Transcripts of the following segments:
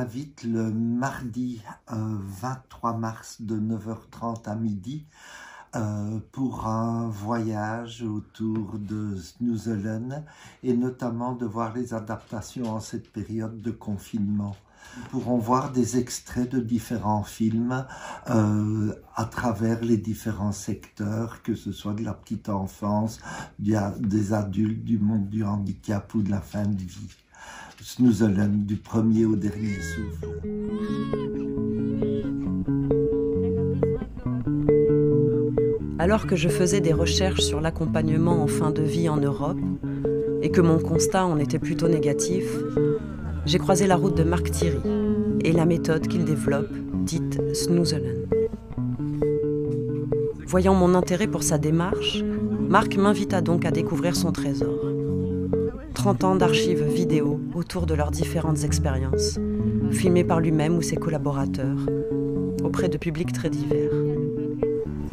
invite le mardi 23 mars de 9h30 à midi pour un voyage autour de Snoezelen et notamment de voir les adaptations en cette période de confinement. Nous pourrons voir des extraits de différents films à travers les différents secteurs, que ce soit de la petite enfance, des adultes, du monde du handicap ou de la fin de vie. Snoezelen, du premier au dernier souffle. Alors que je faisais des recherches sur l'accompagnement en fin de vie en Europe et que mon constat en était plutôt négatif, j'ai croisé la route de Marc Thierry et la méthode qu'il développe, dite Snoezelen. Voyant mon intérêt pour sa démarche, Marc m'invita donc à découvrir son trésor. 30 ans d'archives vidéo autour de leurs différentes expériences, filmées par lui-même ou ses collaborateurs, auprès de publics très divers.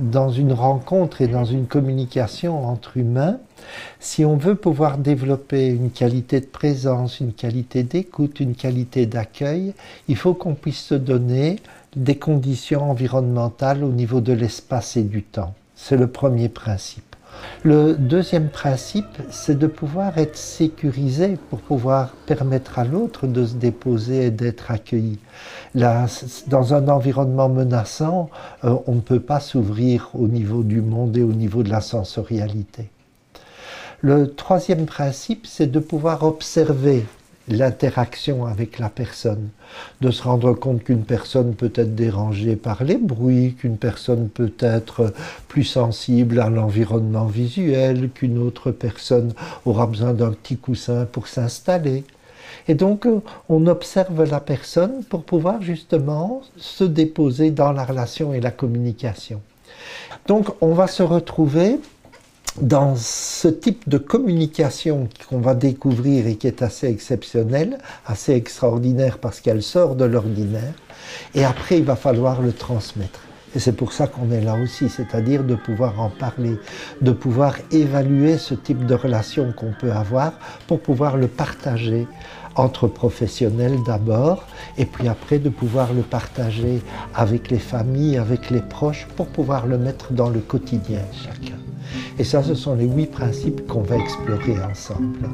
Dans une rencontre et dans une communication entre humains, si on veut pouvoir développer une qualité de présence, une qualité d'écoute, une qualité d'accueil, il faut qu'on puisse se donner des conditions environnementales au niveau de l'espace et du temps. C'est le premier principe. Le deuxième principe, c'est de pouvoir être sécurisé pour pouvoir permettre à l'autre de se déposer et d'être accueilli. Là, dans un environnement menaçant, on ne peut pas s'ouvrir au niveau du monde et au niveau de la sensorialité. Le troisième principe, c'est de pouvoir observer l'interaction avec la personne, de se rendre compte qu'une personne peut être dérangée par les bruits, qu'une personne peut être plus sensible à l'environnement visuel, qu'une autre personne aura besoin d'un petit coussin pour s'installer. Et donc, on observe la personne pour pouvoir justement se déposer dans la relation et la communication. Donc, on va se retrouver dans ce type de communication qu'on va découvrir et qui est assez exceptionnelle, assez extraordinaire parce qu'elle sort de l'ordinaire, et après il va falloir le transmettre. Et c'est pour ça qu'on est là aussi, c'est-à-dire de pouvoir en parler, de pouvoir évaluer ce type de relation qu'on peut avoir pour pouvoir le partager entre professionnels d'abord, et puis après de pouvoir le partager avec les familles, avec les proches, pour pouvoir le mettre dans le quotidien chacun. Et ça, ce sont les 8 principes qu'on va explorer ensemble.